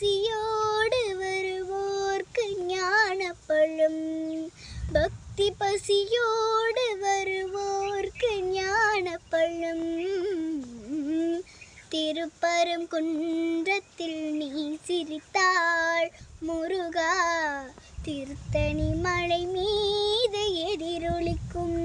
பசியோடு வருவோர்க்கு ஞானப்பழம், பக்தி பசியோடு வருவோர்க்கு ஞானப்பழம். திருப்பரங்குன்றத்தில் நீ சிரித்தாள் முருகா, திருத்தணி மலை மீது எதிரொலிக்கும்